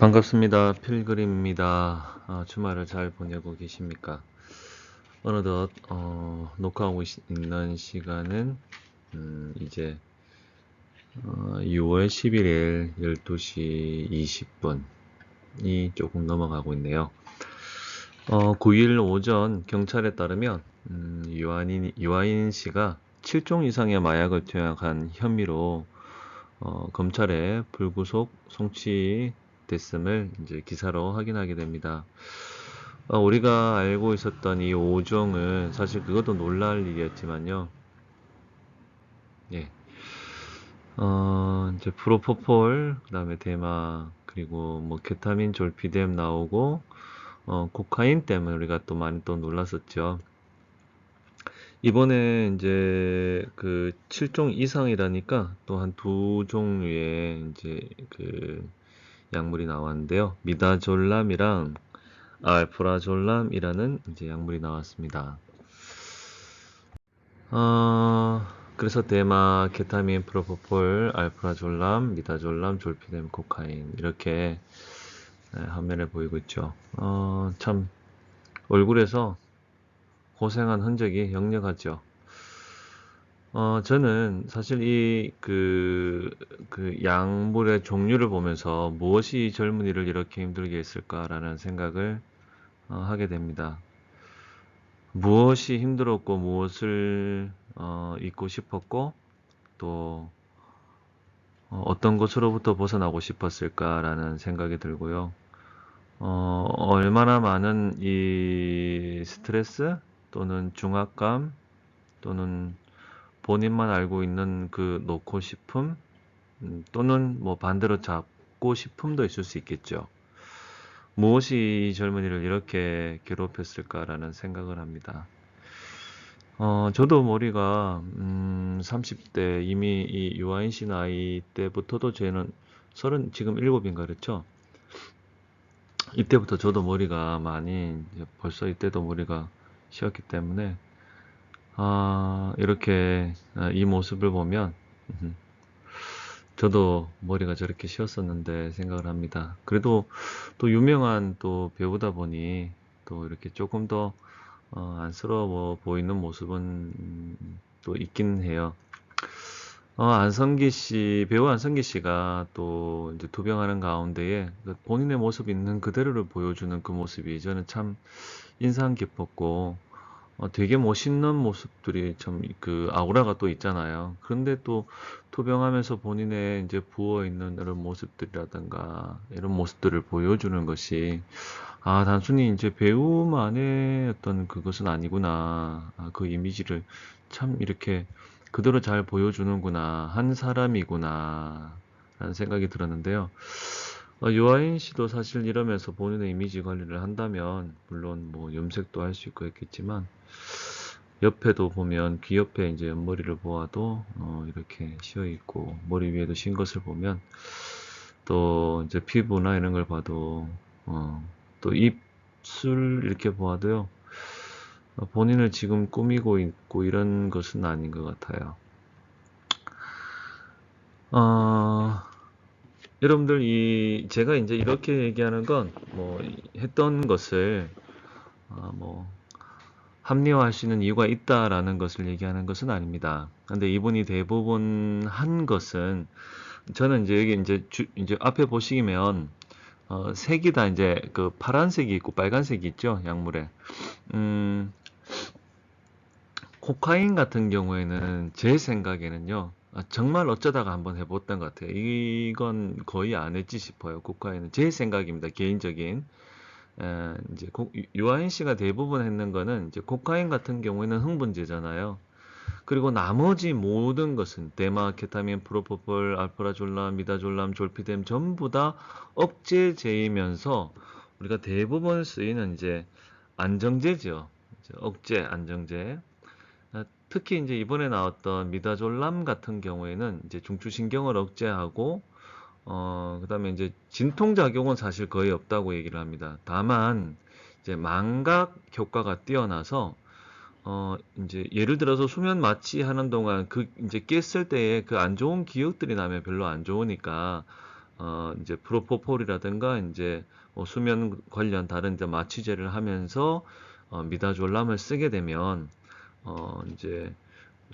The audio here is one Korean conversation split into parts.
반갑습니다. 필그림입니다. 주말을 잘 보내고 계십니까? 어느덧 녹화하고 있는 시간은 이제 6월 11일 12시 20분이 조금 넘어가고 있네요. 9일 오전 경찰에 따르면 유아인 씨가 7종 이상의 마약을 투약한 혐의로 검찰에 불구속 송치됐음을 이제 기사로 확인하게 됩니다. 우리가 알고 있었던 이 5종은 사실 그것도 놀랄 일이었지만요. 예. 이제 프로포폴, 그다음에 대마, 그리고 뭐 케타민, 졸피뎀 나오고 코카인 때문에 우리가 또 많이 또 놀랐었죠. 이번에 이제 그 7종 이상이라니까 또 한 두 종류의 이제 그 약물이 나왔는데요. 미다졸람이랑 알프라졸람이라는 이제 약물이 나왔습니다. 그래서 대마, 케타민, 프로포폴, 알프라졸람, 미다졸람, 졸피뎀, 코카인 이렇게 화면에 보이고 있죠. 참 얼굴에서 고생한 흔적이 역력하죠. 저는 사실 그 약물의 종류를 보면서 무엇이 젊은이를 이렇게 힘들게 했을까라는 생각을 하게 됩니다. 무엇이 힘들었고 무엇을 잊고 싶었고 또 어떤 것으로부터 벗어나고 싶었을까라는 생각이 들고요. 얼마나 많은 이 스트레스 또는 중압감 또는 본인만 알고 있는 그 놓고 싶음 또는 뭐 반대로 잡고 싶음도 있을 수 있겠죠. 무엇이 이 젊은이를 이렇게 괴롭혔을까라는 생각을 합니다. 저도 머리가 30대 이미 이 유아인 씨 나이 때부터도 저는 지금 7인가 그랬죠? 이때부터 저도 머리가 많이 벌써 이때도 머리가 쉬었기 때문에 이렇게 이 모습을 보면 저도 머리가 저렇게 쉬었었는데 생각을 합니다. 그래도 또 유명한 또 배우다 보니 또 이렇게 조금 더 안쓰러워 보이는 모습은 또 있긴 해요. 배우 안성기 씨가 또 이제 투병하는 가운데에 그 본인의 모습 있는 그대로를 보여주는 그 모습이 저는 참 인상 깊었고, 되게 멋있는 모습들이 참 그 아우라가 또 있잖아요. 그런데 또 투병하면서 본인의 이제 부어 있는 이런 모습들이라든가 이런 모습들을 보여주는 것이 단순히 이제 배우만의 어떤 그것은 아니구나. 그 이미지를 참 이렇게 그대로 잘 보여주는구나. 한 사람이구나. 라는 생각이 들었는데요. 유아인 씨도 사실 이러면서 본인의 이미지 관리를 한다면, 물론 뭐 염색도 할 수 있고 했겠지만, 옆에도 보면 귀 옆에 이제 옆머리를 보아도 이렇게 쉬어 있고, 머리 위에도 쉰 것을 보면, 또 이제 피부나 이런 걸 봐도, 또 입술 이렇게 보아도요, 본인을 지금 꾸미고 있고 이런 것은 아닌 것 같아요. 여러분들 제가 이제 이렇게 얘기하는 건 뭐 했던 것을 뭐 합리화할 수 있는 이유가 있다라는 것을 얘기하는 것은 아닙니다. 근데 이분이 대부분 한 것은 저는 이제 여기 이제 앞에 보시면 색이 다 이제 그 파란색이 있고 빨간색이 있죠, 약물에. 음, 코카인 같은 경우에는 제 생각에는요, 정말 어쩌다가 한번 해봤던 것 같아요. 이건 거의 안 했지 싶어요. 코카인은 제 생각입니다. 개인적인. 이제 유아인 씨가 대부분 했는 거는 이제 코카인 같은 경우에는 흥분제잖아요. 그리고 나머지 모든 것은 대마, 케타민, 프로포폴, 알프라졸람, 미다졸람, 졸피뎀 전부 다 억제제이면서 우리가 대부분 쓰이는 이제 안정제죠. 억제, 안정제. 특히 이제 이번에 나왔던 미다졸람 같은 경우에는 이제 중추신경을 억제하고 그다음에 이제 진통작용은 사실 거의 없다고 얘기를 합니다. 다만 이제 망각 효과가 뛰어나서 이제 예를 들어서 수면 마취하는 동안 그 이제 깼을 때에 그 안 좋은 기억들이 나면 별로 안 좋으니까 이제 프로포폴이라든가 이제 뭐 수면 관련 다른 이제 마취제를 하면서 미다졸람을 쓰게 되면 이제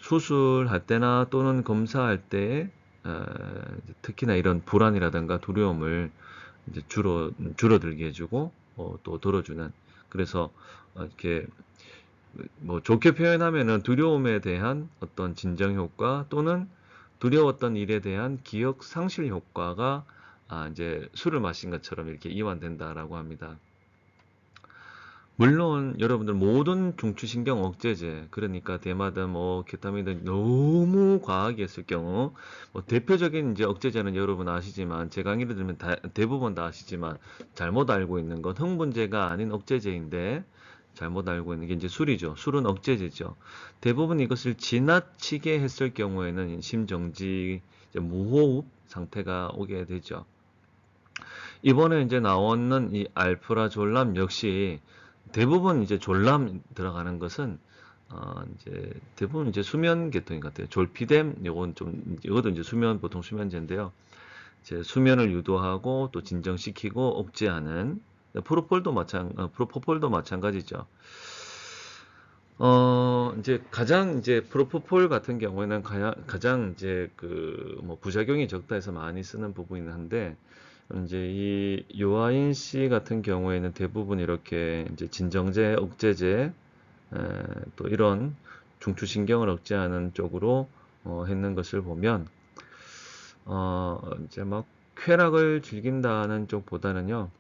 수술할 때나 또는 검사할 때 이제 특히나 이런 불안이라든가 두려움을 이제 줄어들게 해주고 또 덜어주는, 그래서 이렇게 뭐 좋게 표현하면은 두려움에 대한 어떤 진정 효과 또는 두려웠던 일에 대한 기억 상실 효과가 이제 술을 마신 것처럼 이렇게 이완된다라고 합니다. 물론 여러분들 모든 중추신경 억제제, 그러니까 대마든 뭐 케타민이든 너무 과하게 했을 경우, 뭐 대표적인 이제 억제제는 여러분 아시지만, 제 강의를 들으면 대부분 다 아시지만, 잘못 알고 있는 건 흥분제가 아닌 억제제인데, 잘못 알고 있는 게 이제 술이죠. 술은 억제제죠. 대부분 이것을 지나치게 했을 경우에는 심정지, 이제 무호흡 상태가 오게 되죠. 이번에 이제 나오는 이 알프라졸람 역시 대부분 이제 졸람 들어가는 것은 이제 대부분 이제 수면 계통인 것 같아요. 졸피뎀, 요건 좀 이것도 이제 보통 수면제인데요. 이제 수면을 유도하고 또 진정시키고 억제하는, 프로포폴도 마찬가지죠. 이제 가장 이제 프로포폴 같은 경우에는 가장 이제 그 뭐 부작용이 적다 해서 많이 쓰는 부분이긴 한데, 이제 이 요아인 씨 같은 경우에는 대부분 이렇게 이제 진정제, 억제제, 또 이런 중추신경을 억제하는 쪽으로 했는 것을 보면, 이제 막 쾌락을 즐긴다는 쪽보다는요,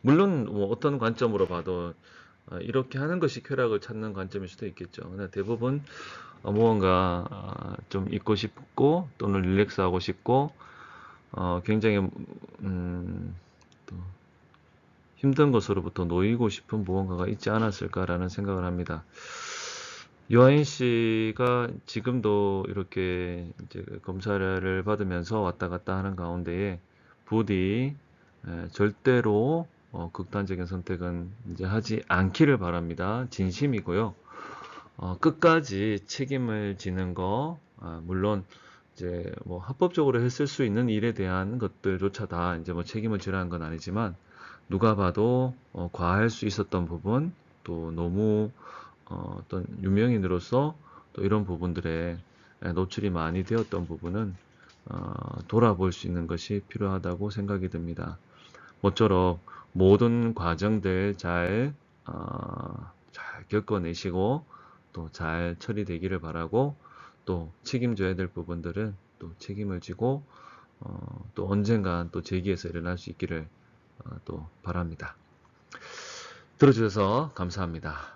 물론 뭐 어떤 관점으로 봐도 이렇게 하는 것이 쾌락을 찾는 관점일 수도 있겠죠. 근데 대부분 무언가 좀 잊고 싶고 또는 릴렉스하고 싶고 굉장히 또 힘든 것으로부터 놓이고 싶은 무언가가 있지 않았을까라는 생각을 합니다. 유아인 씨가 지금도 이렇게 이제 검사를 받으면서 왔다 갔다 하는 가운데에 부디 절대로 극단적인 선택은 이제 하지 않기를 바랍니다. 진심이고요. 끝까지 책임을 지는 거, 물론 이제 뭐 합법적으로 했을 수 있는 일에 대한 것들조차 다 이제 뭐 책임을 지라는 건 아니지만, 누가 봐도 과할 수 있었던 부분, 또 너무 어떤 유명인으로서 또 이런 부분들에 노출이 많이 되었던 부분은 돌아볼 수 있는 것이 필요하다고 생각이 듭니다. 모쪼록 모든 과정들 잘 겪어내시고 또 잘 처리되기를 바라고, 또 책임져야 될 부분들은 또 책임을 지고 또 언젠간 또 재기에서 일어날 수 있기를 또 바랍니다. 들어주셔서 감사합니다.